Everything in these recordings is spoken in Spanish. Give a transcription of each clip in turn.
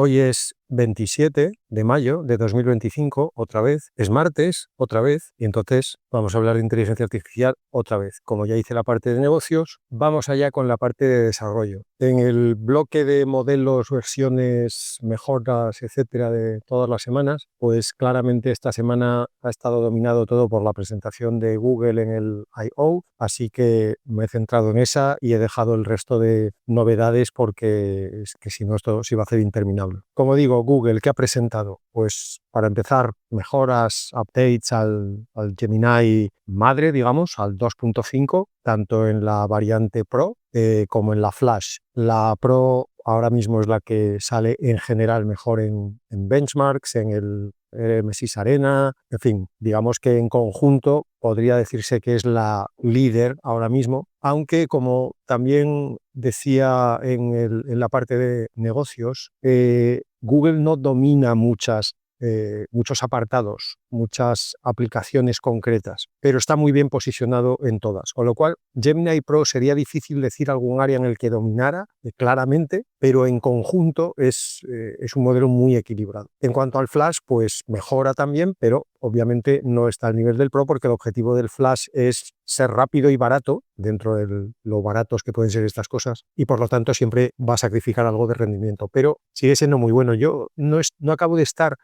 Hoy es 27 de mayo de 2025, otra vez. Es martes, otra vez. Y entonces vamos a hablar de inteligencia artificial otra vez. Como ya hice la parte de negocios, vamos allá con la parte de desarrollo. En el bloque de modelos, versiones, mejoras, etcétera, de todas las semanas, pues claramente esta semana ha estado dominado todo por la presentación de Google en el I.O., así que me he centrado en esa y he dejado el resto de novedades porque es que si no esto se iba a hacer interminable. Como digo, Google, ¿qué ha presentado? Pues para empezar, mejoras, updates al Gemini madre, digamos, al 2.5, tanto en la variante Pro como en la Flash. La Pro ahora mismo es la que sale en general mejor en benchmarks, en el MSIS Arena, en fin, digamos que en conjunto podría decirse que es la líder ahora mismo, aunque como también decía en la parte de negocios, Google no domina muchos apartados, muchas aplicaciones concretas, pero está muy bien posicionado en todas. Con lo cual, Gemini Pro sería difícil decir algún área en el que dominara claramente, pero en conjunto es un modelo muy equilibrado. En cuanto al Flash, pues mejora también, pero obviamente no está al nivel del Pro porque el objetivo del Flash es ser rápido y barato, dentro de lo baratos que pueden ser estas cosas, y por lo tanto siempre va a sacrificar algo de rendimiento, pero sigue siendo muy bueno. Yo no acabo de estar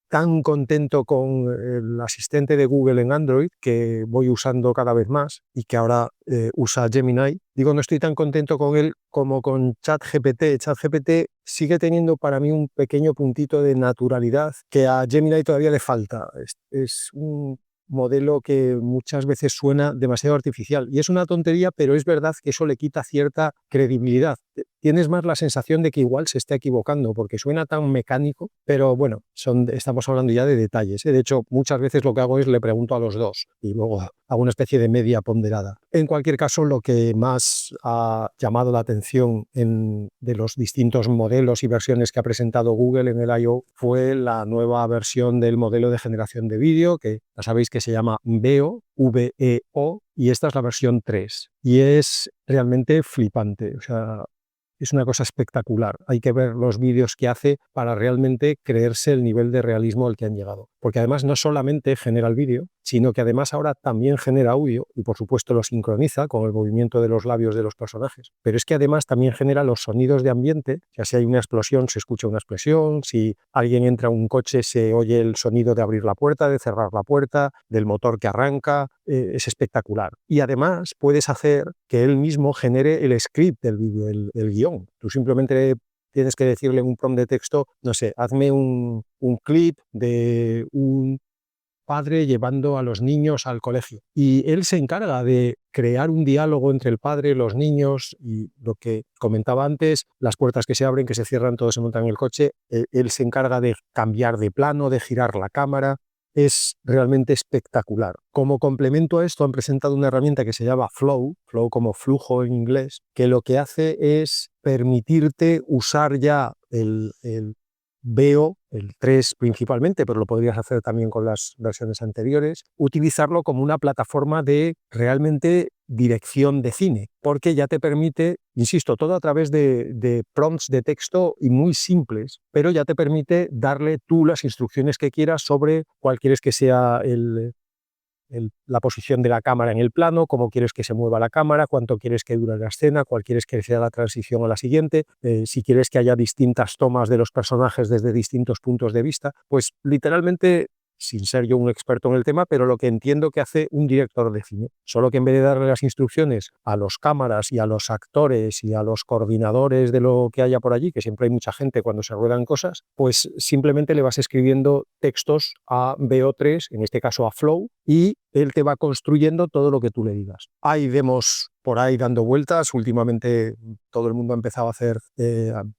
tan contento con el asistente de Google en Android, que voy usando cada vez más y que ahora usa Gemini. Digo, no estoy tan contento con él como con ChatGPT. ChatGPT sigue teniendo para mí un pequeño puntito de naturalidad que a Gemini todavía le falta. Es un modelo que muchas veces suena demasiado artificial y es una tontería, pero es verdad que eso le quita cierta credibilidad. Tienes más la sensación de que igual se está equivocando porque suena tan mecánico, pero bueno, estamos hablando ya de detalles. De hecho, muchas veces lo que hago es le pregunto a los dos y luego hago una especie de media ponderada. En cualquier caso, lo que más ha llamado la atención de los distintos modelos y versiones que ha presentado Google en el I.O. fue la nueva versión del modelo de generación de vídeo, que ya sabéis que se llama Veo, V-E-O, y esta es la versión 3. Y es realmente flipante. O sea, es una cosa espectacular. Hay que ver los vídeos que hace para realmente creerse el nivel de realismo al que han llegado. Porque además no solamente genera el vídeo, sino que además ahora también genera audio y por supuesto lo sincroniza con el movimiento de los labios de los personajes. Pero es que además también genera los sonidos de ambiente. O sea, si hay una explosión, se escucha una explosión. Si alguien entra a un coche, se oye el sonido de abrir la puerta, de cerrar la puerta, del motor que arranca. Es espectacular. Y además puedes hacer que él mismo genere el script del vídeo, el guión. Tú simplemente tienes que decirle un prompt de texto, no sé, hazme un clip de un padre llevando a los niños al colegio. Y él se encarga de crear un diálogo entre el padre, los niños y lo que comentaba antes, las puertas que se abren, que se cierran, todos se montan en el coche. Él se encarga de cambiar de plano, de girar la cámara. Es realmente espectacular. Como complemento a esto han presentado una herramienta que se llama Flow como flujo en inglés, que lo que hace es permitirte usar ya el Veo, el 3 principalmente, pero lo podrías hacer también con las versiones anteriores, utilizarlo como una plataforma de realmente dirección de cine, porque ya te permite, insisto, todo a través de prompts de texto y muy simples, pero ya te permite darle tú las instrucciones que quieras sobre cuál quieres que sea la posición de la cámara en el plano, cómo quieres que se mueva la cámara, cuánto quieres que dure la escena, cuál quieres que sea la transición a la siguiente, si quieres que haya distintas tomas de los personajes desde distintos puntos de vista, pues literalmente, sin ser yo un experto en el tema, pero lo que entiendo que hace un director de cine, solo que en vez de darle las instrucciones a los cámaras y a los actores y a los coordinadores de lo que haya por allí, que siempre hay mucha gente cuando se ruedan cosas, pues simplemente le vas escribiendo textos a VO3, en este caso a Flow, y él te va construyendo todo lo que tú le digas. Hay demos por ahí dando vueltas. Últimamente todo el mundo ha empezado a hacer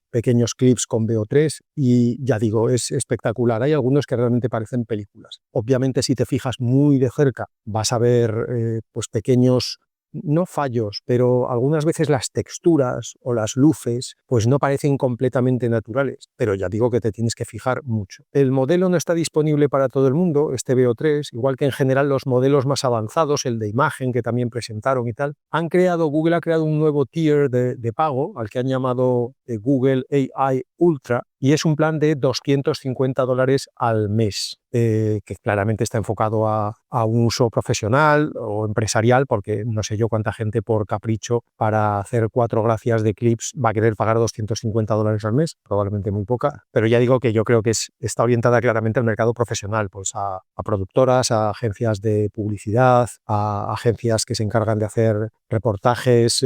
pequeños clips con VO3 y ya digo, es espectacular. Hay algunos que realmente parecen películas. Obviamente, si te fijas muy de cerca, vas a ver pues pequeños, no fallos, pero algunas veces las texturas o las luces pues no parecen completamente naturales, pero ya digo que te tienes que fijar mucho. El modelo no está disponible para todo el mundo, este VO3, igual que en general los modelos más avanzados, el de imagen que también presentaron y tal. Google ha creado un nuevo tier de pago al que han llamado Google AI Ultra, y es un plan de $250 al mes, que claramente está enfocado a un uso profesional o empresarial, porque no sé yo cuánta gente por capricho para hacer 4 gracias de clips va a querer pagar $250 al mes, probablemente muy poca, pero ya digo que yo creo que está orientada claramente al mercado profesional, pues a productoras, a agencias de publicidad, a agencias que se encargan de hacer reportajes,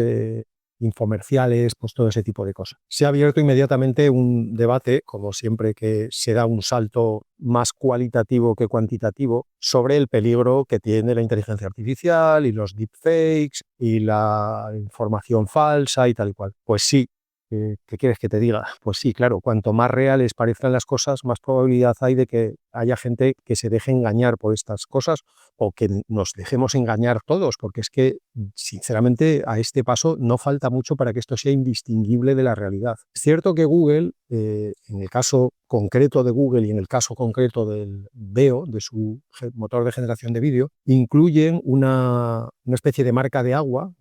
infomerciales, pues todo ese tipo de cosas. Se ha abierto inmediatamente un debate, como siempre que se da un salto más cualitativo que cuantitativo, sobre el peligro que tiene la inteligencia artificial y los deepfakes y la información falsa y tal y cual. Pues sí. ¿Qué quieres que te diga? Pues sí, claro, cuanto más reales parezcan las cosas, más probabilidad hay de que haya gente que se deje engañar por estas cosas o que nos dejemos engañar todos, porque es que, sinceramente, a este paso no falta mucho para que esto sea indistinguible de la realidad. Es cierto que Google, en el caso concreto de Google y en el caso concreto del Veo, de su motor de generación de vídeo, incluyen una especie de marca de agua,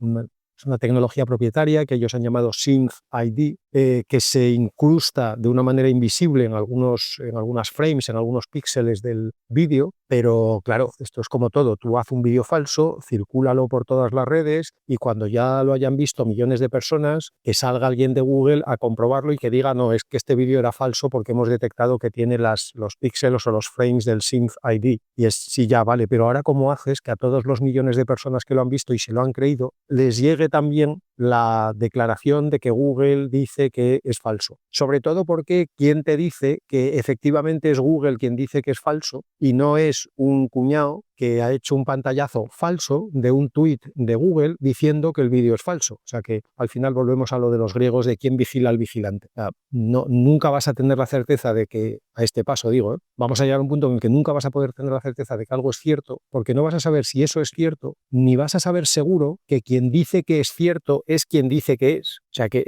es una tecnología propietaria que ellos han llamado Synth ID, que se incrusta de una manera invisible en algunas frames, en algunos píxeles del vídeo, pero claro, esto es como todo. Tú haz un vídeo falso, circúlalo por todas las redes y cuando ya lo hayan visto millones de personas, que salga alguien de Google a comprobarlo y que diga, no, es que este vídeo era falso porque hemos detectado que tiene los píxeles o los frames del Synth ID. Y es, sí, ya vale, pero ahora ¿cómo haces que a todos los millones de personas que lo han visto y se lo han creído, les llegue también la declaración de que Google dice que es falso? Sobre todo porque ¿quién te dice que efectivamente es Google quien dice que es falso y no es un cuñado que ha hecho un pantallazo falso de un tuit de Google diciendo que el vídeo es falso? O sea que al final volvemos a lo de los griegos de quién vigila al vigilante. O sea, nunca vas a tener la certeza de que, a este paso digo, vamos a llegar a un punto en el que nunca vas a poder tener la certeza de que algo es cierto, porque no vas a saber si eso es cierto, ni vas a saber seguro que quien dice que es cierto es quien dice que es. O sea que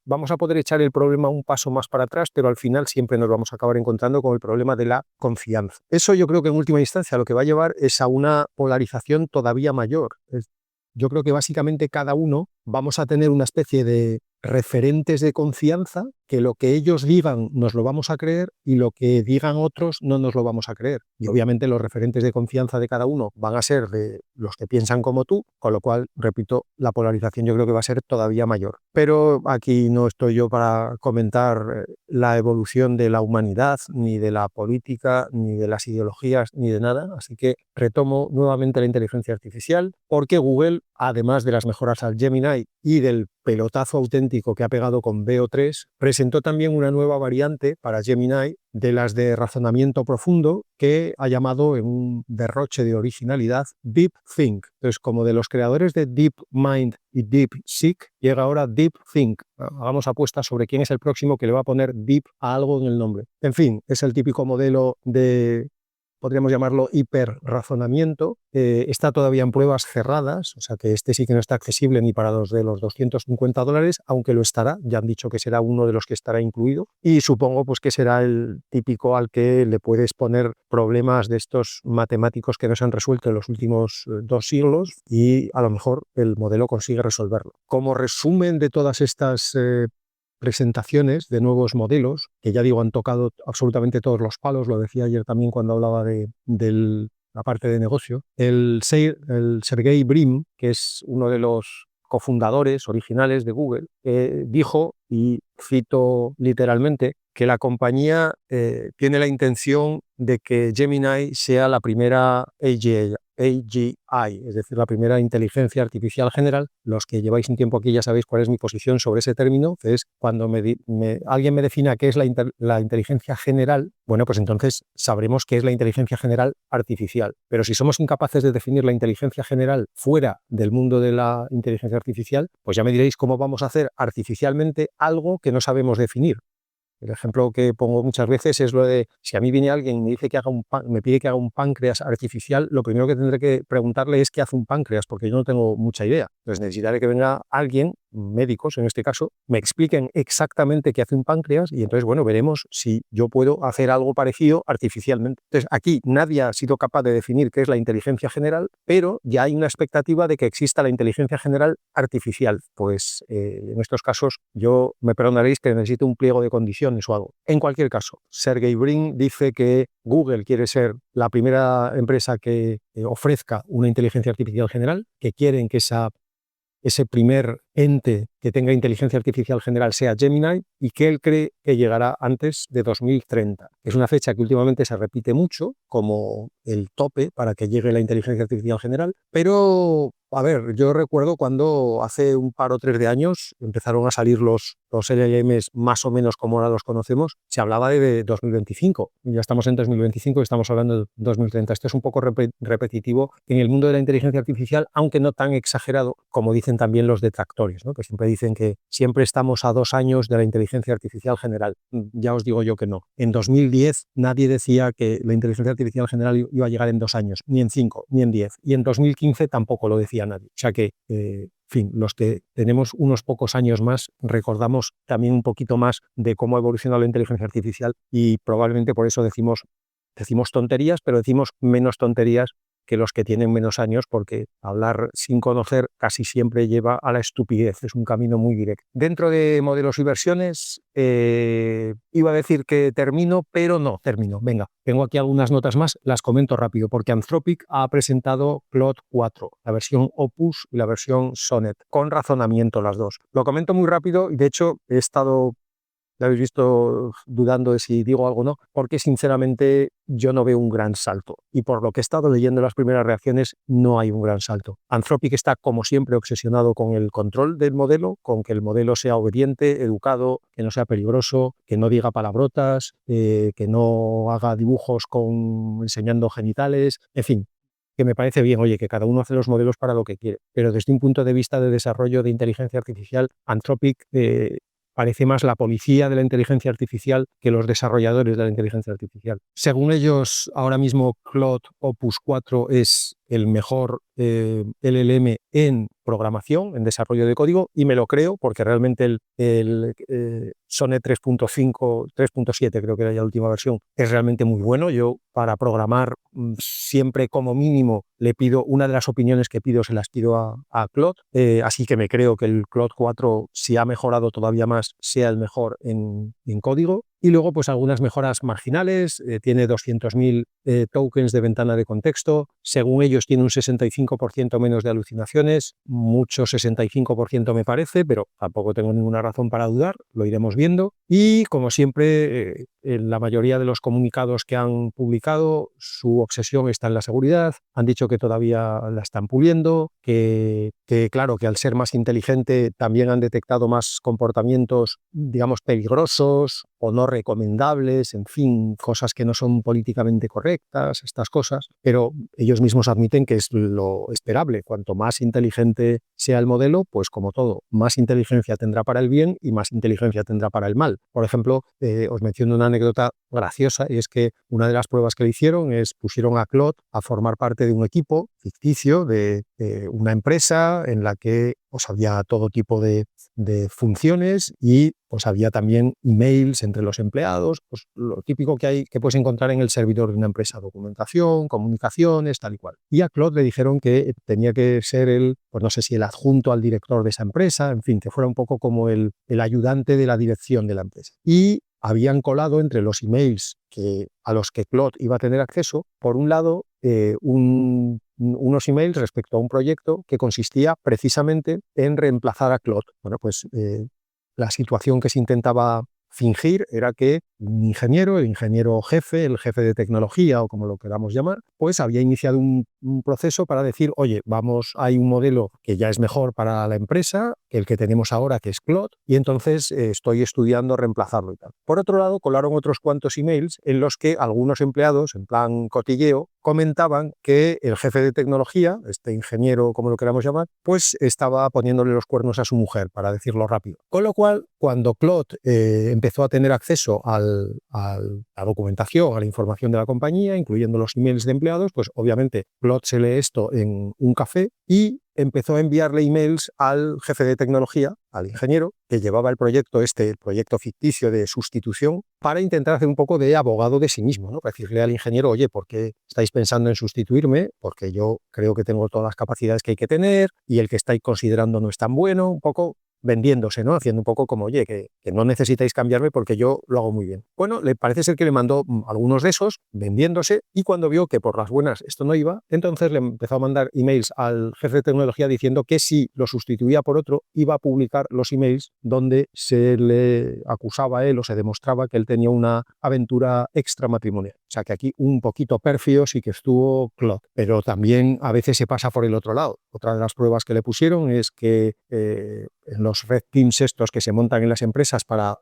vamos a poder echar el problema un paso más para atrás, pero al final siempre nos vamos a acabar encontrando con el problema de la confianza. Eso yo creo que en última instancia lo que va a llevar es a una polarización todavía mayor. Yo creo que básicamente cada uno vamos a tener una especie de referentes de confianza que lo que ellos digan nos lo vamos a creer y lo que digan otros no nos lo vamos a creer. Y obviamente los referentes de confianza de cada uno van a ser de los que piensan como tú, con lo cual, repito, la polarización yo creo que va a ser todavía mayor. Pero aquí no estoy yo para comentar la evolución de la humanidad, ni de la política, ni de las ideologías, ni de nada. Así que retomo nuevamente la inteligencia artificial, porque Google, además de las mejoras al Gemini y del pelotazo auténtico que ha pegado con Veo 3, presentó también una nueva variante para Gemini de las de razonamiento profundo que ha llamado, en un derroche de originalidad, DeepThink. Entonces, como de los creadores de DeepMind y DeepSeek, llega ahora DeepThink. Hagamos apuestas sobre quién es el próximo que le va a poner Deep a algo en el nombre. En fin, es el típico modelo de, podríamos llamarlo, hiperrazonamiento. Está todavía en pruebas cerradas, o sea que este sí que no está accesible ni para los de los $250, aunque lo estará. Ya han dicho que será uno de los que estará incluido y supongo pues que será el típico al que le puedes poner problemas de estos matemáticos que no se han resuelto en los últimos 2 siglos y a lo mejor el modelo consigue resolverlo. Como resumen de todas estas presentaciones de nuevos modelos, que ya digo, han tocado absolutamente todos los palos, lo decía ayer también cuando hablaba de la parte de negocio. El Sergey Brin, que es uno de los cofundadores originales de Google, dijo, y cito literalmente, que la compañía tiene la intención de que Gemini sea la primera AGI, es decir, la primera inteligencia artificial general. Los que lleváis un tiempo aquí ya sabéis cuál es mi posición sobre ese término, que es cuando alguien me defina qué es la inteligencia general, bueno, pues entonces sabremos qué es la inteligencia general artificial. Pero si somos incapaces de definir la inteligencia general fuera del mundo de la inteligencia artificial, pues ya me diréis cómo vamos a hacer artificialmente algo que no sabemos definir. El ejemplo que pongo muchas veces es lo de, si a mí viene alguien y me dice que me pide que haga un páncreas artificial, lo primero que tendré que preguntarle es qué hace un páncreas, porque yo no tengo mucha idea. Entonces necesitaré que venga alguien médicos en este caso, me expliquen exactamente qué hace un páncreas y entonces, bueno, veremos si yo puedo hacer algo parecido artificialmente. Entonces, aquí nadie ha sido capaz de definir qué es la inteligencia general, pero ya hay una expectativa de que exista la inteligencia general artificial. Pues en estos casos yo me perdonaréis que necesito un pliego de condiciones o algo. En cualquier caso, Sergey Brin dice que Google quiere ser la primera empresa que ofrezca una inteligencia artificial general, que quieren que ese primer ente que tenga inteligencia artificial general sea Gemini y que él cree que llegará antes de 2030. Es una fecha que últimamente se repite mucho como el tope para que llegue la inteligencia artificial general, pero a ver, yo recuerdo cuando hace un par o tres de años empezaron a salir los LLMs más o menos como ahora los conocemos, se hablaba de 2025. Ya estamos en 2025 y estamos hablando de 2030. Esto es un poco repetitivo en el mundo de la inteligencia artificial, aunque no tan exagerado como dicen también los detractores, ¿no? Que siempre dicen que siempre estamos a 2 años de la inteligencia artificial general. Ya os digo yo que no. En 2010 nadie decía que la inteligencia artificial general iba a llegar en 2 años, ni en 5, ni en 10. Y en 2015 tampoco lo decía nadie. O sea que, en fin, los que tenemos unos pocos años más recordamos también un poquito más de cómo ha evolucionado la inteligencia artificial y probablemente por eso decimos tonterías, pero decimos menos tonterías que los que tienen menos años, porque hablar sin conocer casi siempre lleva a la estupidez, es un camino muy directo. Dentro de modelos y versiones, iba a decir que termino, pero no termino. Venga, tengo aquí algunas notas más, las comento rápido, porque Anthropic ha presentado Claude 4, la versión Opus y la versión Sonnet, con razonamiento las dos. Lo comento muy rápido y de hecho he estado... Ya habéis visto dudando de si digo algo o no, porque sinceramente yo no veo un gran salto. Y por lo que he estado leyendo las primeras reacciones, no hay un gran salto. Anthropic está, como siempre, obsesionado con el control del modelo, con que el modelo sea obediente, educado, que no sea peligroso, que no diga palabrotas, que no haga dibujos enseñando genitales, en fin. Que me parece bien, oye, que cada uno hace los modelos para lo que quiere. Pero desde un punto de vista de desarrollo de inteligencia artificial, Anthropic parece más la policía de la inteligencia artificial que los desarrolladores de la inteligencia artificial. Según ellos, ahora mismo Claude Opus 4 es el mejor LLM en programación, en desarrollo de código, y me lo creo porque realmente el Sonnet 3.5, 3.7 creo que era ya la última versión, es realmente muy bueno. Yo para programar siempre como mínimo le pido, una de las opiniones que pido se las pido a Claude, así que me creo que el Claude 4, si ha mejorado todavía más, sea el mejor en código. Y luego, pues algunas mejoras marginales, tiene 200.000 tokens de ventana de contexto, según ellos tiene un 65% menos de alucinaciones, mucho 65% me parece, pero tampoco tengo ninguna razón para dudar, lo iremos viendo. Y como siempre, en la mayoría de los comunicados que han publicado, su obsesión está en la seguridad, han dicho que todavía la están puliendo, que claro, que al ser más inteligente también han detectado más comportamientos, digamos, peligrosos o no recomendables, en fin, cosas que no son políticamente correctas, estas cosas, pero ellos mismos admiten que es lo esperable. Cuanto más inteligente sea el modelo, pues como todo, más inteligencia tendrá para el bien y más inteligencia tendrá para el mal. Por ejemplo, os menciono una anécdota graciosa, y es que una de las pruebas que le hicieron pusieron a Claude a formar parte de un equipo ficticio de una empresa en la que pues, había todo tipo de funciones y pues había también emails entre los empleados, pues lo típico que puedes encontrar en el servidor de una empresa, documentación, comunicaciones, tal y cual. Y a Claude le dijeron que tenía que ser pues no sé si el adjunto al director de esa empresa, en fin, que fuera un poco como el ayudante de la dirección de la empresa. Y habían colado entre los emails a los que Claude iba a tener acceso, por un lado, unos emails respecto a un proyecto que consistía precisamente en reemplazar a Claude. Bueno, pues la situación que se intentaba fingir era que un ingeniero, el ingeniero jefe, el jefe de tecnología o como lo queramos llamar, pues había iniciado un proceso para decir, oye, hay un modelo que ya es mejor para la empresa que el que tenemos ahora, que es Claude, y entonces estoy estudiando reemplazarlo y tal. Por otro lado, colaron otros cuantos emails en los que algunos empleados, en plan cotilleo, comentaban que el jefe de tecnología, este ingeniero, como lo queramos llamar, pues estaba poniéndole los cuernos a su mujer, para decirlo rápido. Con lo cual, cuando Claude empezó a tener acceso a la documentación, a la información de la compañía, incluyendo los emails de empleados, pues obviamente Claude se lee esto en un café y empezó a enviarle emails al jefe de tecnología, al ingeniero, que llevaba el proyecto ficticio de sustitución, para intentar hacer un poco de abogado de sí mismo, ¿no? Para decirle al ingeniero, oye, ¿por qué estáis pensando en sustituirme? Porque yo creo que tengo todas las capacidades que hay que tener y el que estáis considerando no es tan bueno, un poco vendiéndose, ¿no? Haciendo un poco como, oye, que no necesitáis cambiarme porque yo lo hago muy bien. Bueno, le parece ser que le mandó algunos de esos vendiéndose, y cuando vio que por las buenas esto no iba, entonces le empezó a mandar emails al jefe de tecnología diciendo que si lo sustituía por otro, iba a publicar los emails donde se le acusaba a él o se demostraba que él tenía una aventura extramatrimonial. O sea que aquí un poquito pérfido sí que estuvo Claude, pero también a veces se pasa por el otro lado. Otra de las pruebas que le pusieron es que en los red teams estos que se montan en las empresas para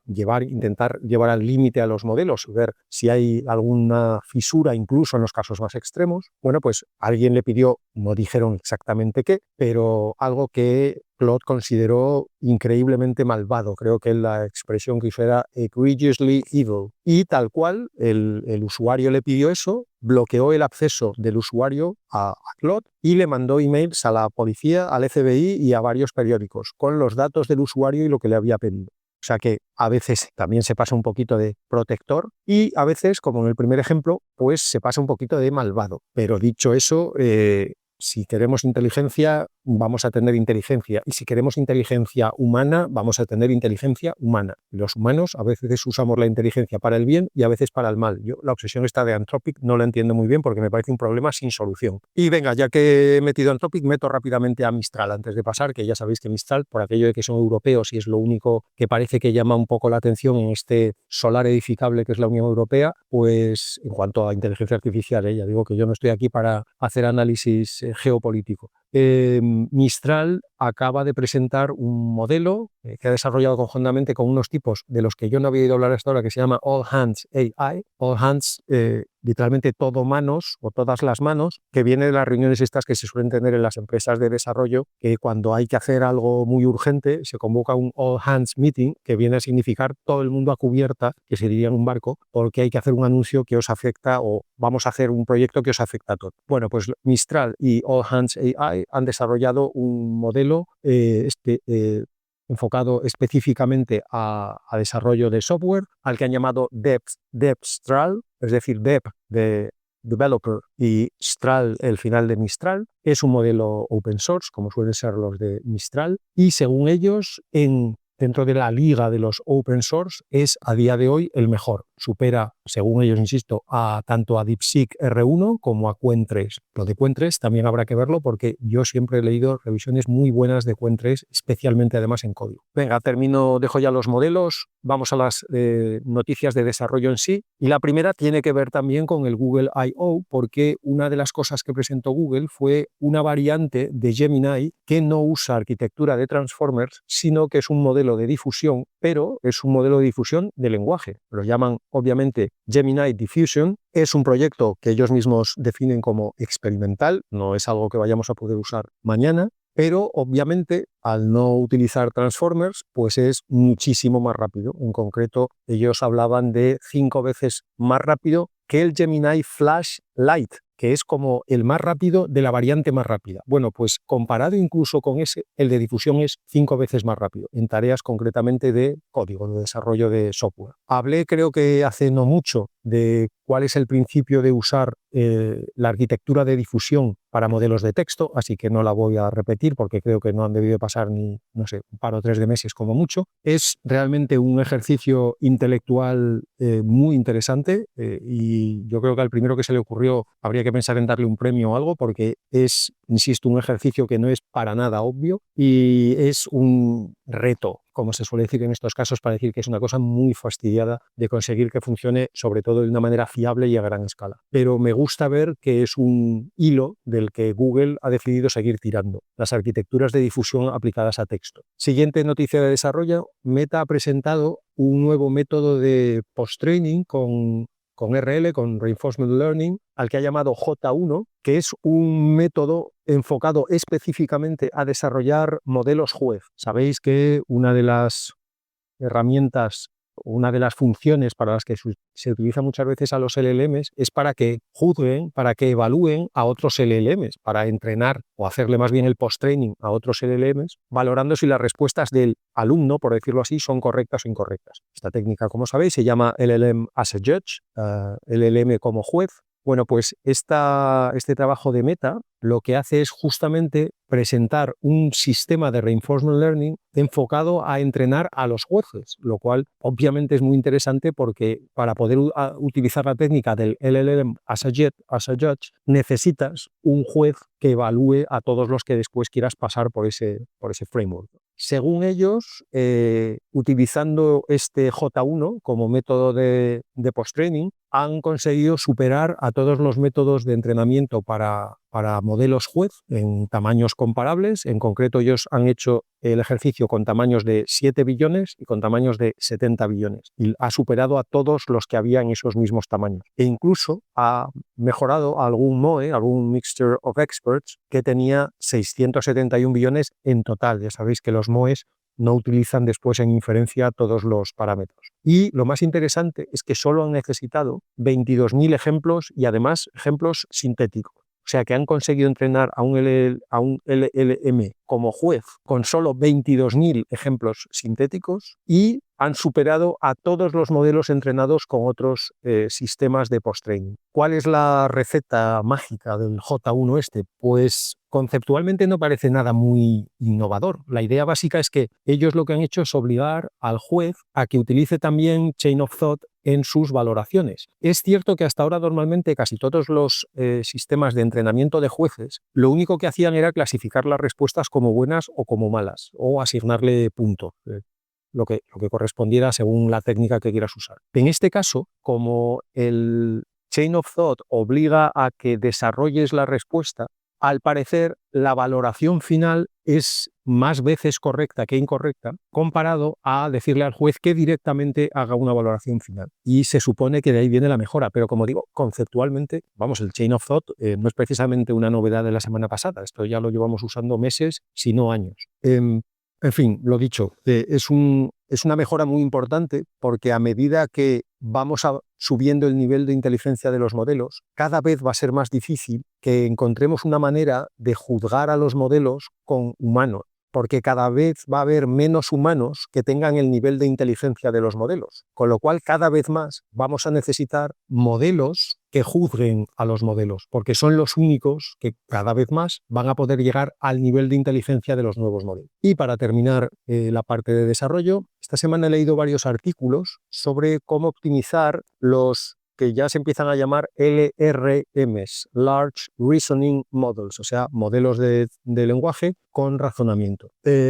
intentar llevar al límite a los modelos, ver si hay alguna fisura incluso en los casos más extremos, bueno, pues alguien le pidió, no dijeron exactamente qué, pero algo que Claude consideró increíblemente malvado. Creo que la expresión que usó era egregiously evil. Y tal cual, el usuario le pidió eso, bloqueó el acceso del usuario a Claude y le mandó emails a la policía, al FBI y a varios periódicos con los datos del usuario y lo que le había pedido. O sea que a veces también se pasa un poquito de protector y a veces, como en el primer ejemplo, pues se pasa un poquito de malvado. Pero dicho eso, si queremos inteligencia, vamos a tener inteligencia. Y si queremos inteligencia humana, vamos a tener inteligencia humana. Los humanos a veces usamos la inteligencia para el bien y a veces para el mal. Yo la obsesión esta de Anthropic no la entiendo muy bien porque me parece un problema sin solución. Y venga, ya que he metido Anthropic, meto rápidamente a Mistral antes de pasar, que ya sabéis que Mistral, por aquello de que son europeos y es lo único que parece que llama un poco la atención en este solar edificable que es la Unión Europea, pues en cuanto a inteligencia artificial, ya digo que yo no estoy aquí para hacer análisis geopolítico. Mistral acaba de presentar un modelo que ha desarrollado conjuntamente con unos tipos de los que yo no había oído hablar hasta ahora, que se llama All Hands AI. All Hands, literalmente todo manos o todas las manos, que viene de las reuniones estas que se suelen tener en las empresas de desarrollo, que cuando hay que hacer algo muy urgente se convoca un All Hands Meeting, que viene a significar todo el mundo a cubierta, que se diría en un barco, porque hay que hacer un anuncio que os afecta o vamos a hacer un proyecto que os afecta a todos. Bueno, pues Mistral y All Hands AI han desarrollado un modelo enfocado específicamente a desarrollo de software, al que han llamado DevStral, es decir, Dev de Developer y Stral, el final de Mistral. Es un modelo open source, como suelen ser los de Mistral, y según ellos, dentro de la liga de los open source, es a día de hoy el mejor. Supera, según ellos, insisto, tanto a DeepSeek R1 como a Qwen3. Lo de Qwen3 también habrá que verlo porque yo siempre he leído revisiones muy buenas de Qwen3, especialmente además en código. Venga, dejo ya los modelos, vamos a las noticias de desarrollo en sí. Y la primera tiene que ver también con el Google I.O., porque una de las cosas que presentó Google fue una variante de Gemini que no usa arquitectura de transformers, sino que es un modelo de difusión, pero es un modelo de difusión de lenguaje. Lo llaman obviamente Gemini Diffusion. Es un proyecto que ellos mismos definen como experimental, no es algo que vayamos a poder usar mañana, pero obviamente al no utilizar transformers, pues es muchísimo más rápido. En concreto, ellos hablaban de 5 veces más rápido que el Gemini Flash Lite, que es como el más rápido de la variante más rápida. Bueno, pues comparado incluso con ese, el de difusión es 5 veces más rápido, en tareas concretamente de código, de desarrollo de software. Hablé, creo que hace no mucho, de cuál es el principio de usar la arquitectura de difusión para modelos de texto, así que no la voy a repetir porque creo que no han debido pasar ni, no sé, un par o 3 de meses como mucho. Es realmente un ejercicio intelectual muy interesante y yo creo que al primero que se le ocurrió habría que pensar en darle un premio o algo porque es, insisto, un ejercicio que no es para nada obvio y es un reto, como se suele decir en estos casos, para decir que es una cosa muy fastidiada de conseguir que funcione, sobre todo de una manera fiable y a gran escala. Pero me gusta ver que es un hilo del que Google ha decidido seguir tirando, las arquitecturas de difusión aplicadas a texto. Siguiente noticia de desarrollo, Meta ha presentado un nuevo método de post-training con RL, con Reinforcement Learning, al que ha llamado J1, que es un método enfocado específicamente a desarrollar modelos juez. Sabéis que una de las herramientas una de las funciones para las que se utiliza muchas veces a los LLMs es para que juzguen, para que evalúen a otros LLMs, para entrenar o hacerle más bien el post-training a otros LLMs, valorando si las respuestas del alumno, por decirlo así, son correctas o incorrectas. Esta técnica, como sabéis, se llama LLM as a Judge, LLM como juez. Bueno, pues este trabajo de Meta lo que hace es justamente presentar un sistema de reinforcement learning enfocado a entrenar a los jueces, lo cual obviamente es muy interesante porque para poder utilizar la técnica del LLM as a judge necesitas un juez que evalúe a todos los que después quieras pasar por ese framework. Según ellos, utilizando este J1 como método de post-training, han conseguido superar a todos los métodos de entrenamiento para modelos juez en tamaños comparables. En concreto, ellos han hecho el ejercicio con tamaños de 7 billones y con tamaños de 70 billones. Y ha superado a todos los que había en esos mismos tamaños. E incluso ha mejorado algún MOE, algún Mixture of Experts, que tenía 671 billones en total. Ya sabéis que los MOEs no utilizan después en inferencia todos los parámetros. Y lo más interesante es que solo han necesitado 22.000 ejemplos y además ejemplos sintéticos. O sea que han conseguido entrenar a un LLM como juez con solo 22.000 ejemplos sintéticos y han superado a todos los modelos entrenados con otros sistemas de post-training. ¿Cuál es la receta mágica del J1 este? Pues conceptualmente no parece nada muy innovador. La idea básica es que ellos lo que han hecho es obligar al juez a que utilice también Chain of Thought en sus valoraciones. Es cierto que hasta ahora normalmente casi todos los sistemas de entrenamiento de jueces lo único que hacían era clasificar las respuestas como buenas o como malas o asignarle puntos. Lo que correspondiera según la técnica que quieras usar. En este caso, como el Chain of Thought obliga a que desarrolles la respuesta, al parecer la valoración final es más veces correcta que incorrecta comparado a decirle al juez que directamente haga una valoración final. Y se supone que de ahí viene la mejora, pero como digo, conceptualmente, vamos, el Chain of Thought no es precisamente una novedad de la semana pasada, esto ya lo llevamos usando meses, si no años. En fin, lo dicho, es una mejora muy importante porque a medida que vamos subiendo el nivel de inteligencia de los modelos, cada vez va a ser más difícil que encontremos una manera de juzgar a los modelos con humanos, porque cada vez va a haber menos humanos que tengan el nivel de inteligencia de los modelos, con lo cual cada vez más vamos a necesitar modelos que juzguen a los modelos, porque son los únicos que cada vez más van a poder llegar al nivel de inteligencia de los nuevos modelos. Y para terminar la parte de desarrollo, esta semana he leído varios artículos sobre cómo optimizar los que ya se empiezan a llamar LRMs, Large Reasoning Models, o sea, modelos de lenguaje con razonamiento.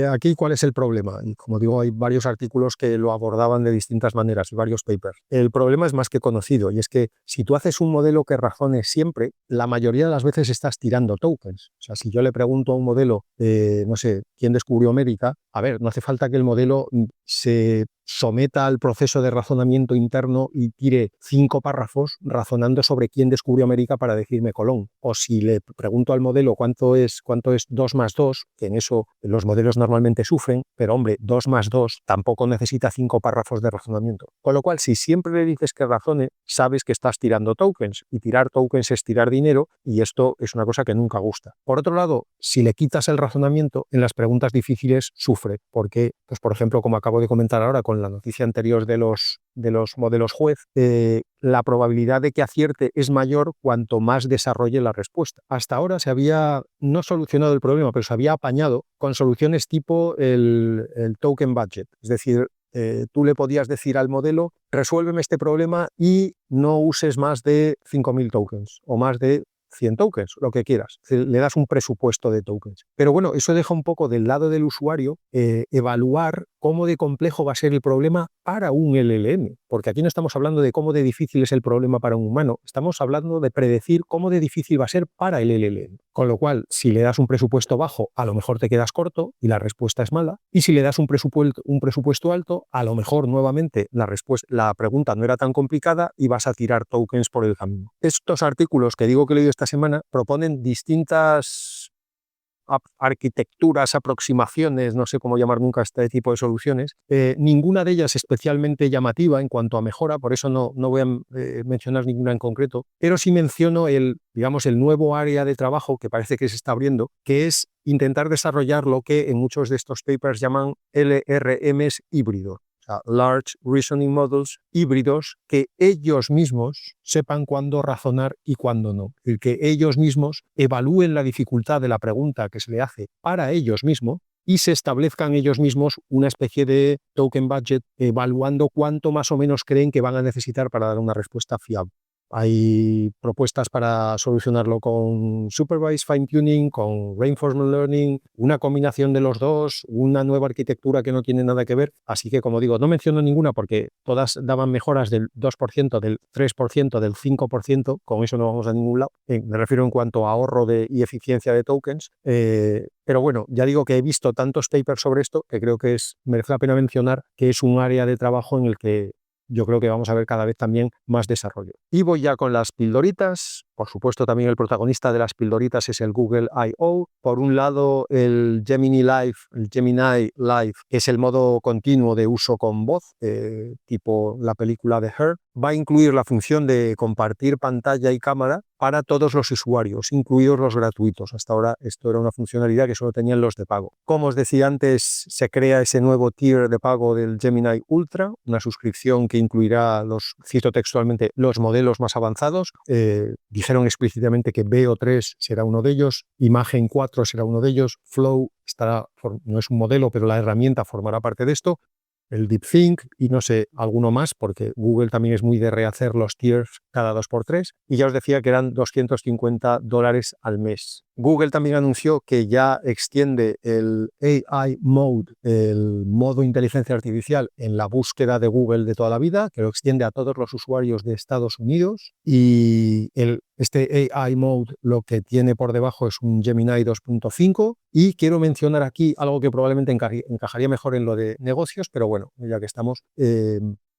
Aquí, ¿cuál es el problema? Y como digo, hay varios artículos que lo abordaban de distintas maneras, varios papers. El problema es más que conocido, y es que si tú haces un modelo que razone siempre, la mayoría de las veces estás tirando tokens. O sea, si yo le pregunto a un modelo, no sé, ¿quién descubrió América? A ver, no hace falta que el modelo se someta al proceso de razonamiento interno y tire 5 párrafos razonando sobre quién descubrió América para decirme Colón. O si le pregunto al modelo cuánto es 2 más 2, que en eso los modelos normalmente sufren, pero hombre, 2 más 2 tampoco necesita 5 párrafos de razonamiento. Con lo cual, si siempre le dices que razone, sabes que estás tirando tokens, y tirar tokens es tirar dinero, y esto es una cosa que nunca gusta. Por otro lado, si le quitas el razonamiento, en las preguntas difíciles sufre, porque, pues por ejemplo, como acabo de comentar ahora con la noticia anterior de los modelos juez, la probabilidad de que acierte es mayor cuanto más desarrolle la respuesta. Hasta ahora se había no solucionado el problema, pero se había apañado con soluciones tipo el token budget. Es decir, tú le podías decir al modelo, resuélveme este problema y no uses más de 5.000 tokens o más de 100 tokens, lo que quieras. Le das un presupuesto de tokens. Pero bueno, eso deja un poco del lado del usuario evaluar cómo de complejo va a ser el problema para un LLM. Porque aquí no estamos hablando de cómo de difícil es el problema para un humano, estamos hablando de predecir cómo de difícil va a ser para el LLM. Con lo cual, si le das un presupuesto bajo, a lo mejor te quedas corto y la respuesta es mala. Y si le das un presupuesto alto, a lo mejor nuevamente la pregunta no era tan complicada y vas a tirar tokens por el camino. Estos artículos que digo que he leído esta semana proponen distintas arquitecturas, aproximaciones, no sé cómo llamar nunca este tipo de soluciones, ninguna de ellas especialmente llamativa en cuanto a mejora, por eso no voy a mencionar ninguna en concreto, pero sí menciono digamos, el nuevo área de trabajo que parece que se está abriendo, que es intentar desarrollar lo que en muchos de estos papers llaman LRMs híbridos. O sea, Large Reasoning Models híbridos, que ellos mismos sepan cuándo razonar y cuándo no. Es decir, que ellos mismos evalúen la dificultad de la pregunta que se le hace para ellos mismos y se establezcan ellos mismos una especie de token budget evaluando cuánto más o menos creen que van a necesitar para dar una respuesta fiable. Hay propuestas para solucionarlo con Supervised Fine Tuning, con Reinforcement Learning, una combinación de los dos, una nueva arquitectura que no tiene nada que ver. Así que, como digo, no menciono ninguna porque todas daban mejoras del 2%, del 3%, del 5%. Con eso no vamos a ningún lado. Me refiero en cuanto a ahorro y eficiencia de tokens. Pero bueno, ya digo que he visto tantos papers sobre esto que creo que merece la pena mencionar que es un área de trabajo en el que yo creo que vamos a ver cada vez también más desarrollo. Y voy ya con las pildoritas. Por supuesto, también el protagonista de las pildoritas es el Google I.O. Por un lado, el Gemini Live, que es el modo continuo de uso con voz, tipo la película de Her, va a incluir la función de compartir pantalla y cámara para todos los usuarios, incluidos los gratuitos. Hasta ahora esto era una funcionalidad que solo tenían los de pago. Como os decía antes, se crea ese nuevo tier de pago del Gemini Ultra, una suscripción que incluirá, cito textualmente, los modelos más avanzados. Dijeron explícitamente que Veo3 será uno de ellos, Imagen 4 será uno de ellos, Flow no es un modelo, pero la herramienta formará parte de esto, el DeepThink y no sé, alguno más, porque Google también es muy de rehacer los tiers cada 2x3, y ya os decía que eran $250 al mes. Google también anunció que ya extiende el AI Mode, el modo inteligencia artificial en la búsqueda de Google de toda la vida, que lo extiende a todos los usuarios de Estados Unidos, y este AI Mode lo que tiene por debajo es un Gemini 2.5, y quiero mencionar aquí algo que probablemente encajaría mejor en lo de negocios, pero bueno, ya que estamos,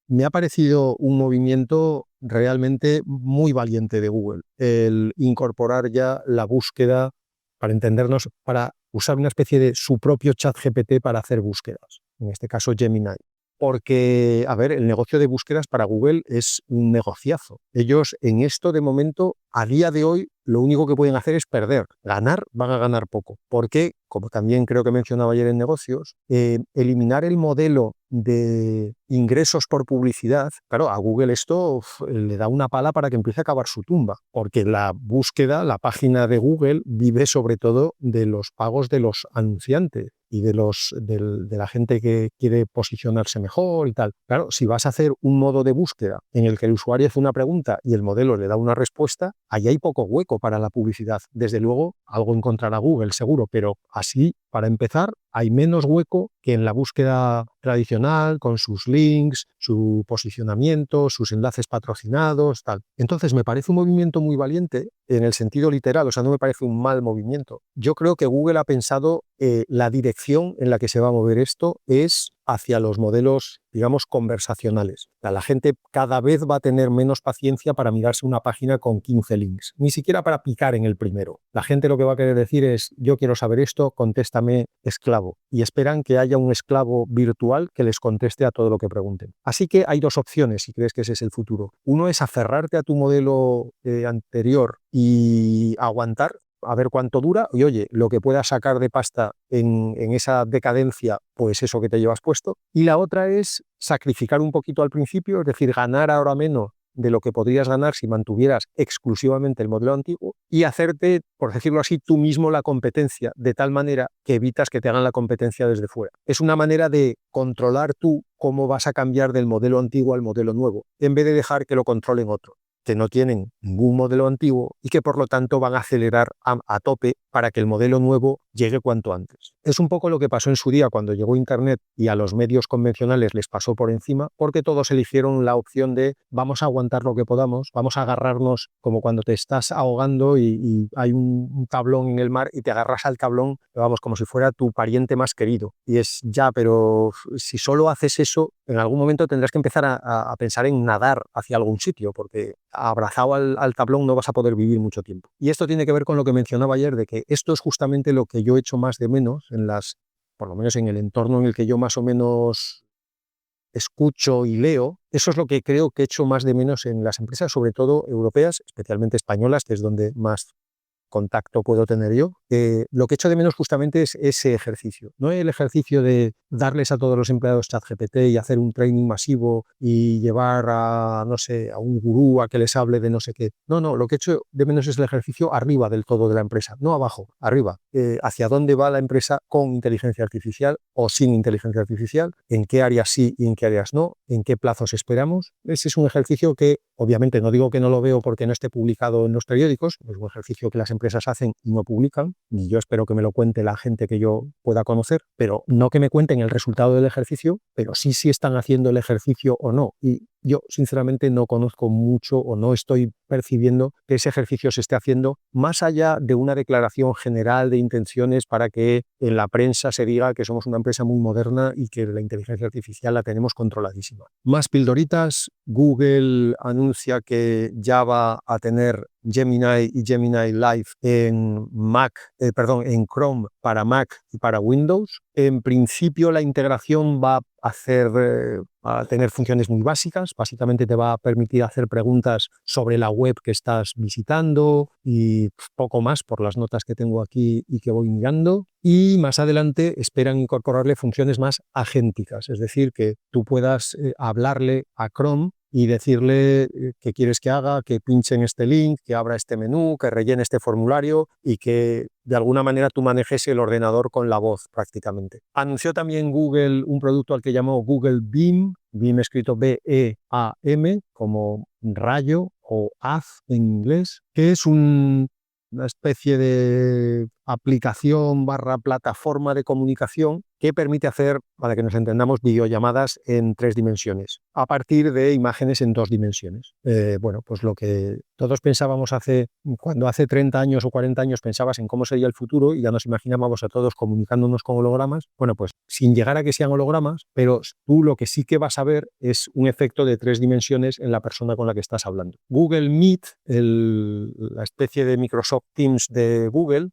me ha parecido un movimiento realmente muy valiente de Google, el incorporar ya la búsqueda, para entendernos, para usar una especie de su propio chat GPT para hacer búsquedas, en este caso Gemini. Porque, a ver, el negocio de búsquedas para Google es un negociazo. Ellos en esto de momento, a día de hoy, lo único que pueden hacer es perder. Ganar, van a ganar poco. Porque, como también creo que mencionaba ayer en negocios, eliminar el modelo de ingresos por publicidad, claro, a Google esto le da una pala para que empiece a cavar su tumba. Porque la búsqueda, la página de Google, vive sobre todo de los pagos de los anunciantes y de la gente que quiere posicionarse mejor y tal. Claro, si vas a hacer un modo de búsqueda en el que el usuario hace una pregunta y el modelo le da una respuesta, ahí hay poco hueco para la publicidad. Desde luego, algo encontrará Google, seguro, pero así, para empezar, hay menos hueco que en la búsqueda tradicional, con sus links, su posicionamiento, sus enlaces patrocinados, tal. Entonces, me parece un movimiento muy valiente en el sentido literal, o sea, no me parece un mal movimiento. Yo creo que Google ha pensado la dirección en la que se va a mover esto es hacia los modelos, digamos, conversacionales. O sea, la gente cada vez va a tener menos paciencia para mirarse una página con 15 links, ni siquiera para picar en el primero. La gente lo que va a querer decir es, yo quiero saber esto, contéstame esclavo. Y esperan que haya un esclavo virtual que les conteste a todo lo que pregunten. Así que hay dos opciones si crees que ese es el futuro. Uno es aferrarte a tu modelo anterior y aguantar, a ver cuánto dura, y oye, lo que puedas sacar de pasta en esa decadencia, pues eso que te llevas puesto. Y la otra es sacrificar un poquito al principio, es decir, ganar ahora menos de lo que podrías ganar si mantuvieras exclusivamente el modelo antiguo y hacerte, por decirlo así, tú mismo la competencia, de tal manera que evitas que te hagan la competencia desde fuera. Es una manera de controlar tú cómo vas a cambiar del modelo antiguo al modelo nuevo, en vez de dejar que lo controlen otros, que no tienen ningún modelo antiguo y que por lo tanto van a acelerar a tope para que el modelo nuevo llegue cuanto antes. Es un poco lo que pasó en su día cuando llegó Internet y a los medios convencionales les pasó por encima, porque todos eligieron la opción de vamos a aguantar lo que podamos, vamos a agarrarnos como cuando te estás ahogando y hay un tablón en el mar y te agarras al tablón, vamos, como si fuera tu pariente más querido. Y es ya, pero si solo haces eso, en algún momento tendrás que empezar a pensar en nadar hacia algún sitio, porque abrazado al tablón no vas a poder vivir mucho tiempo. Y esto tiene que ver con lo que mencionaba ayer, de que esto es justamente lo que yo echo más de menos por lo menos en el entorno en el que yo más o menos escucho y leo. Eso es lo que creo que echo más de menos en las empresas, sobre todo europeas, especialmente españolas, que es donde más contacto puedo tener yo. Lo que echo de menos justamente es ese ejercicio, no el ejercicio de darles a todos los empleados ChatGPT y hacer un training masivo y llevar a, no sé, a un gurú a que les hable de no sé qué. No, lo que echo de menos es el ejercicio arriba del todo de la empresa, no abajo, arriba. Hacia dónde va la empresa con inteligencia artificial o sin inteligencia artificial, en qué áreas sí y en qué áreas no, en qué plazos esperamos. Ese es un ejercicio que, obviamente, no digo que no lo veo porque no esté publicado en los periódicos, es un ejercicio que las empresas hacen y no publican, y yo espero que me lo cuente la gente que yo pueda conocer, pero no que me cuenten el resultado del ejercicio, pero sí si están haciendo el ejercicio o no. Y yo, sinceramente, no conozco mucho o no estoy percibiendo que ese ejercicio se esté haciendo más allá de una declaración general de intenciones para que en la prensa se diga que somos una empresa muy moderna y que la inteligencia artificial la tenemos controladísima. Más pildoritas. Google anuncia que ya va a tener Gemini y Gemini Live en en Chrome para Mac y para Windows. En principio la integración va a tener funciones muy básicas. Básicamente te va a permitir hacer preguntas sobre la web que estás visitando y poco más por las notas que tengo aquí y que voy mirando. Y más adelante esperan incorporarle funciones más agénticas, es decir, que tú puedas hablarle a Chrome y decirle qué quieres que haga, que pinche en este link, que abra este menú, que rellene este formulario y que de alguna manera tú manejes el ordenador con la voz prácticamente. Anunció también Google un producto al que llamó Google Beam, Beam escrito B-E-A-M, como rayo o haz en inglés, que es una especie de aplicación / plataforma de comunicación que permite hacer, para que nos entendamos, videollamadas en 3 dimensiones, a partir de imágenes en 2 dimensiones. Bueno, pues lo que todos pensábamos cuando hace 30 años o 40 años pensabas en cómo sería el futuro y ya nos imaginábamos a todos comunicándonos con hologramas, bueno, pues sin llegar a que sean hologramas, pero tú lo que sí que vas a ver es un efecto de 3 dimensiones en la persona con la que estás hablando. Google Meet, la especie de Microsoft Teams de Google,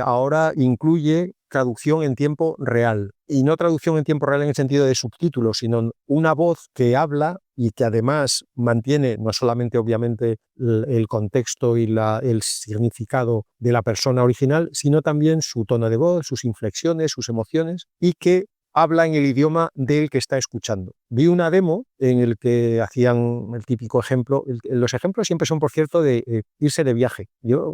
ahora incluye traducción en tiempo real. Y no traducción en tiempo real en el sentido de subtítulos, sino una voz que habla y que además mantiene no solamente obviamente el contexto y el significado de la persona original, sino también su tono de voz, sus inflexiones, sus emociones, y que habla en el idioma del que está escuchando. Vi una demo en el que hacían el típico ejemplo. Los ejemplos siempre son, por cierto, de irse de viaje. Yo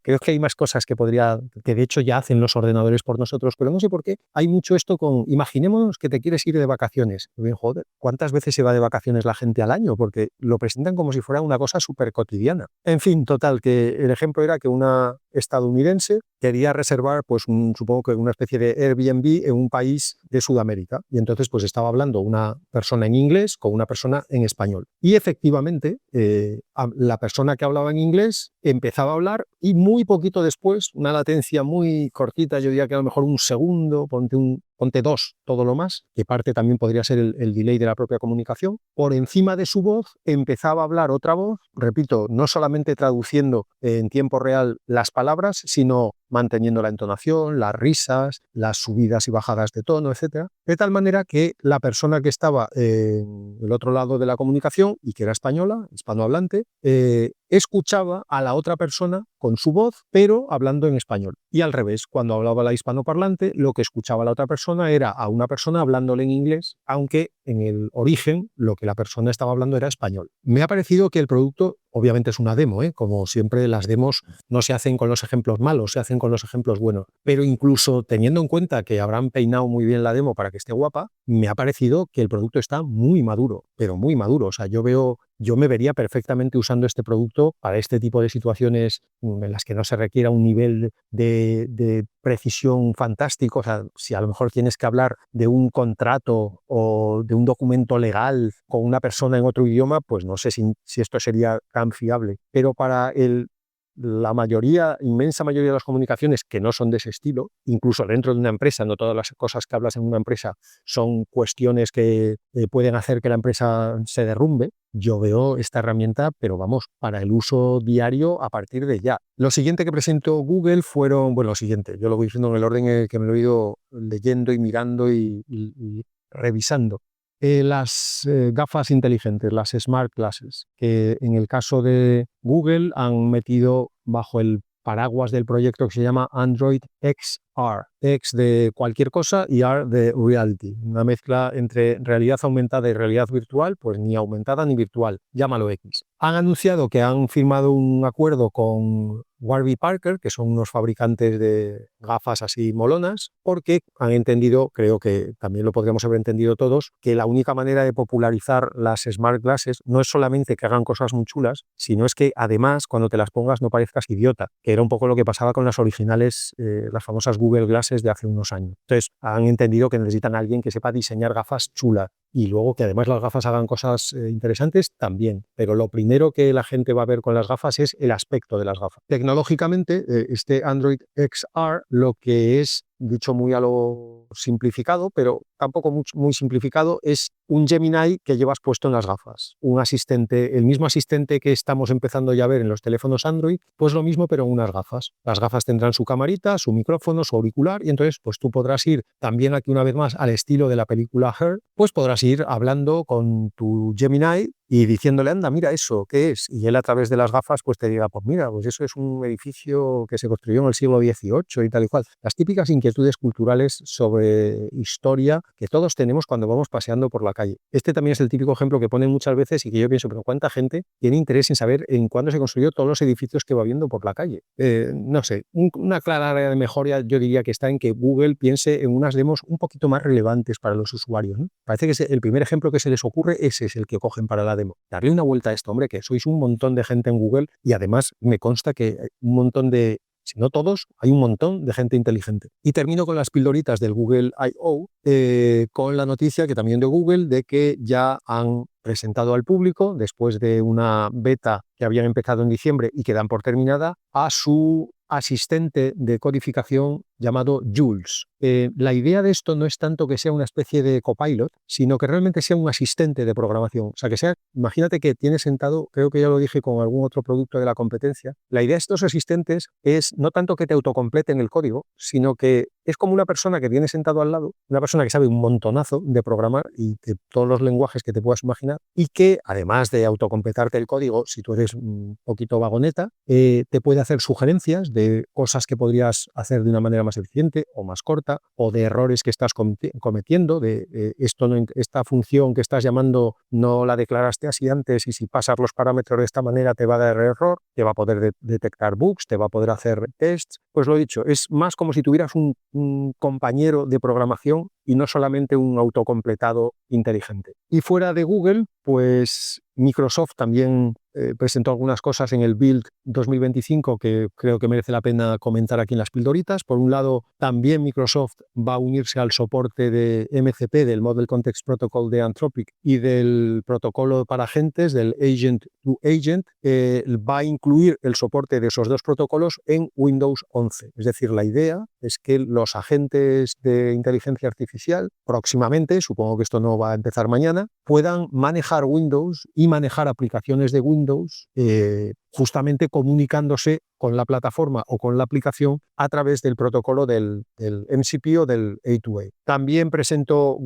creo que hay más cosas que de hecho ya hacen los ordenadores por nosotros, pero no sé por qué hay mucho esto imaginémonos que te quieres ir de vacaciones. Bien, joder, ¿cuántas veces se va de vacaciones la gente al año? Porque lo presentan como si fuera una cosa súper cotidiana. En fin, total, que el ejemplo era que una estadounidense quería reservar, pues supongo que una especie de Airbnb en un país de Sudamérica. Y entonces pues estaba hablando una persona en inglés con una persona en español. Y efectivamente, la persona que hablaba en inglés empezaba a hablar y muy poquito después, una latencia muy cortita, yo diría que a lo mejor un segundo, ponte 2, todo lo más, que parte también podría ser el delay de la propia comunicación, por encima de su voz empezaba a hablar otra voz, repito, no solamente traduciendo en tiempo real las palabras, sino manteniendo la entonación, las risas, las subidas y bajadas de tono, etc. De tal manera que la persona que estaba en el otro lado de la comunicación y que era española, hispanohablante, escuchaba a la otra persona con su voz, pero hablando en español. Y al revés, cuando hablaba la hispanoparlante, lo que escuchaba la otra persona era a una persona hablándole en inglés, aunque en el origen lo que la persona estaba hablando era español. Me ha parecido que el producto, obviamente es una demo, como siempre las demos no se hacen con los ejemplos malos, se hacen con los ejemplos buenos, pero incluso teniendo en cuenta que habrán peinado muy bien la demo para que esté guapa, me ha parecido que el producto está muy maduro, pero muy maduro. O sea, yo me vería perfectamente usando este producto para este tipo de situaciones en las que no se requiera un nivel de precisión fantástico. O sea, si a lo mejor tienes que hablar de un contrato o de un documento legal con una persona en otro idioma, pues no sé si esto sería tan fiable. Pero para la mayoría, inmensa mayoría de las comunicaciones que no son de ese estilo, incluso dentro de una empresa, no todas las cosas que hablas en una empresa son cuestiones que pueden hacer que la empresa se derrumbe. Yo veo esta herramienta, pero vamos, para el uso diario a partir de ya. Lo siguiente que presentó Google fueron, bueno, lo siguiente, yo lo voy diciendo en el orden que me lo he ido leyendo y mirando y revisando. Las gafas inteligentes, las Smart Glasses, que en el caso de Google han metido bajo el paraguas del proyecto que se llama Android XR. X de cualquier cosa y R de reality. Una mezcla entre realidad aumentada y realidad virtual, pues ni aumentada ni virtual. Llámalo X. Han anunciado que han firmado un acuerdo con Warby Parker, que son unos fabricantes de gafas así molonas, porque han entendido, creo que también lo podríamos haber entendido todos, que la única manera de popularizar las Smart Glasses no es solamente que hagan cosas muy chulas, sino es que además cuando te las pongas no parezcas idiota, que era un poco lo que pasaba con las originales, las famosas Google Glasses de hace unos años. Entonces han entendido que necesitan a alguien que sepa diseñar gafas chulas y luego que además las gafas hagan cosas interesantes también, pero lo primero que la gente va a ver con las gafas es el aspecto de las gafas. Tecnológicamente, este Android XR lo que es, dicho muy a lo simplificado, pero tampoco muy simplificado, es un Gemini que llevas puesto en las gafas. Un asistente, el mismo asistente que estamos empezando ya a ver en los teléfonos Android, pues lo mismo pero en unas gafas. Las gafas tendrán su camarita, su micrófono, su auricular y entonces pues tú podrás ir también aquí una vez más al estilo de la película Her, pues podrás ir hablando con tu Gemini y diciéndole, anda, mira eso, ¿qué es? Y él a través de las gafas pues te diga, pues mira, pues eso es un edificio que se construyó en el siglo XVIII y tal y cual. Las típicas inquietudes culturales sobre historia que todos tenemos cuando vamos paseando por la calle. Este también es el típico ejemplo que ponen muchas veces y que yo pienso, pero ¿cuánta gente tiene interés en saber en cuándo se construyó todos los edificios que va viendo por la calle? No sé, una clara área de mejora yo diría que está en que Google piense en unas demos un poquito más relevantes para los usuarios, ¿no? Parece que el primer ejemplo que se les ocurre, ese es el que cogen para la demo. Darle una vuelta a esto, hombre, que sois un montón de gente en Google y además me consta que un montón de, si no todos, hay un montón de gente inteligente. Y termino con las pildoritas del Google I.O., con la noticia que también de Google de que ya han presentado al público, después de una beta que habían empezado en diciembre y que dan por terminada, a su asistente de codificación llamado Jules. La idea de esto no es tanto que sea una especie de copilot, sino que realmente sea un asistente de programación. O sea, que sea, imagínate que tienes sentado, creo que ya lo dije con algún otro producto de la competencia, la idea de estos asistentes es no tanto que te autocompleten el código, sino que es como una persona que tienes sentado al lado, una persona que sabe un montonazo de programar y de todos los lenguajes que te puedas imaginar, y que además de autocompletarte el código, si tú eres un poquito vagoneta, te puede hacer sugerencias de cosas que podrías hacer de una manera más eficiente o más corta, o de errores que estás cometiendo, de esta función que estás llamando no la declaraste así antes y si pasas los parámetros de esta manera te va a dar error, te va a poder detectar bugs, te va a poder hacer tests. Pues lo dicho, es más como si tuvieras un compañero de programación y no solamente un autocompletado inteligente. Y fuera de Google, pues Microsoft también presentó algunas cosas en el Build 2025 que creo que merece la pena comentar aquí en las pildoritas. Por un lado, también Microsoft va a unirse al soporte de MCP, del Model Context Protocol de Anthropic y del protocolo para agentes, del Agent to Agent. Va a incluir el soporte de esos dos protocolos en Windows 11. Es decir, la idea es que los agentes de inteligencia artificial próximamente, supongo que esto no va a empezar mañana, puedan manejar Windows y manejar aplicaciones de Windows justamente comunicándose con la plataforma o con la aplicación a través del protocolo del MCP o del A2A. También presentó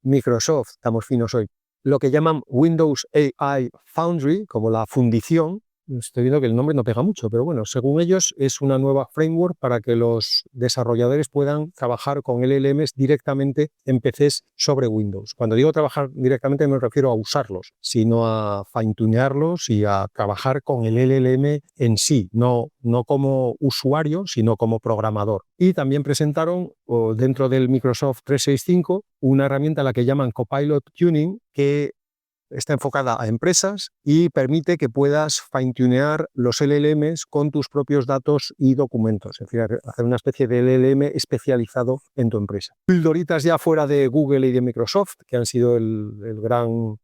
Microsoft, estamos finos hoy, lo que llaman Windows AI Foundry, como la fundición. Estoy viendo que el nombre no pega mucho, pero bueno, según ellos es una nueva framework para que los desarrolladores puedan trabajar con LLMs directamente en PCs sobre Windows. Cuando digo trabajar directamente no me refiero a usarlos, sino a fine-tunearlos y a trabajar con el LLM en sí, no como usuario, sino como programador. Y también presentaron dentro del Microsoft 365 una herramienta a la que llaman Copilot Tuning, que está enfocada a empresas y permite que puedas fine-tunear los LLMs con tus propios datos y documentos, es decir, hacer una especie de LLM especializado en tu empresa. Pildoritas ya fuera de Google y de Microsoft, que han sido el gran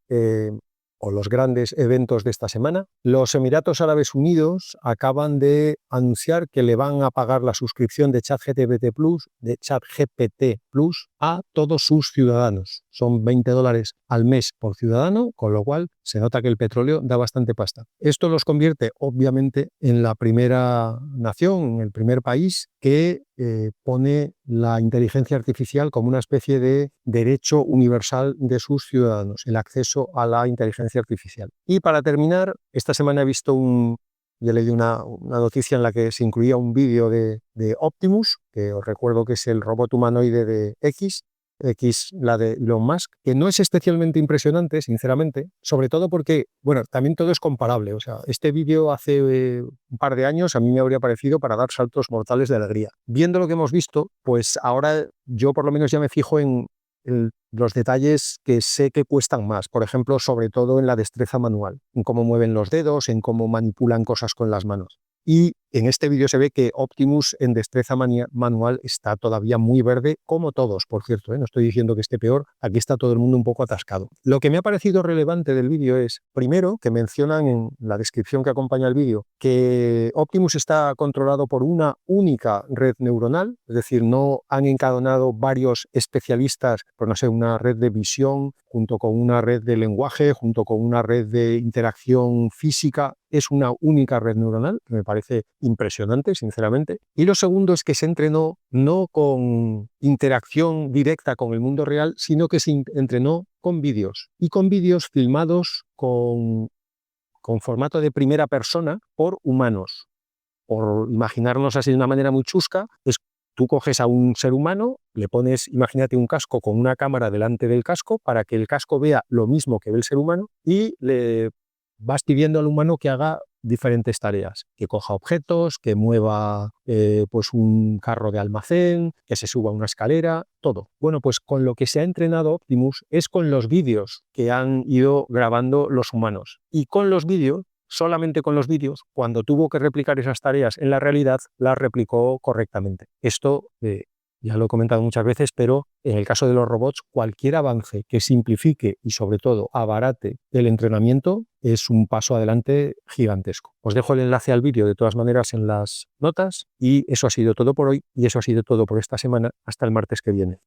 o los grandes eventos de esta semana. Los Emiratos Árabes Unidos acaban de anunciar que le van a pagar la suscripción de ChatGPT Plus a todos sus ciudadanos. Son $20 al mes por ciudadano, con lo cual se nota que el petróleo da bastante pasta. Esto los convierte, obviamente, en la primera nación, en el primer país que pone la inteligencia artificial como una especie de derecho universal de sus ciudadanos, el acceso a la inteligencia artificial. Y para terminar, esta semana he visto ya leí una noticia en la que se incluía un vídeo de Optimus, que os recuerdo que es el robot humanoide de X, la de Elon Musk, que no es especialmente impresionante, sinceramente, sobre todo porque, bueno, también todo es comparable. O sea, este vídeo hace un par de años a mí me habría parecido para dar saltos mortales de alegría. Viendo lo que hemos visto, pues ahora yo por lo menos ya me fijo en los detalles que sé que cuestan más, por ejemplo, sobre todo en la destreza manual, en cómo mueven los dedos, en cómo manipulan cosas con las manos. Y en este vídeo se ve que Optimus en destreza manual está todavía muy verde, como todos, por cierto, ¿eh? No estoy diciendo que esté peor, aquí está todo el mundo un poco atascado. Lo que me ha parecido relevante del vídeo es, primero, que mencionan en la descripción que acompaña el vídeo que Optimus está controlado por una única red neuronal, es decir, no han encadenado varios especialistas, pues no sé, una red de visión, junto con una red de lenguaje, junto con una red de interacción física. Es una única red neuronal, que me parece impresionante, sinceramente. Y lo segundo es que se entrenó no con interacción directa con el mundo real, sino que se entrenó con vídeos. Y con vídeos filmados con formato de primera persona por humanos. Por imaginarnos así de una manera muy chusca, es tú coges a un ser humano, le pones, imagínate, un casco con una cámara delante del casco para que el casco vea lo mismo que ve el ser humano y le vas pidiendo al humano que haga diferentes tareas, que coja objetos, que mueva pues un carro de almacén, que se suba una escalera, todo. Bueno, pues con lo que se ha entrenado Optimus es con los vídeos que han ido grabando los humanos. Y con los vídeos, solamente con los vídeos, cuando tuvo que replicar esas tareas en la realidad, las replicó correctamente. Esto ya lo he comentado muchas veces, pero en el caso de los robots, cualquier avance que simplifique y sobre todo abarate el entrenamiento es un paso adelante gigantesco. Os dejo el enlace al vídeo de todas maneras en las notas y eso ha sido todo por hoy y eso ha sido todo por esta semana. Hasta el martes que viene.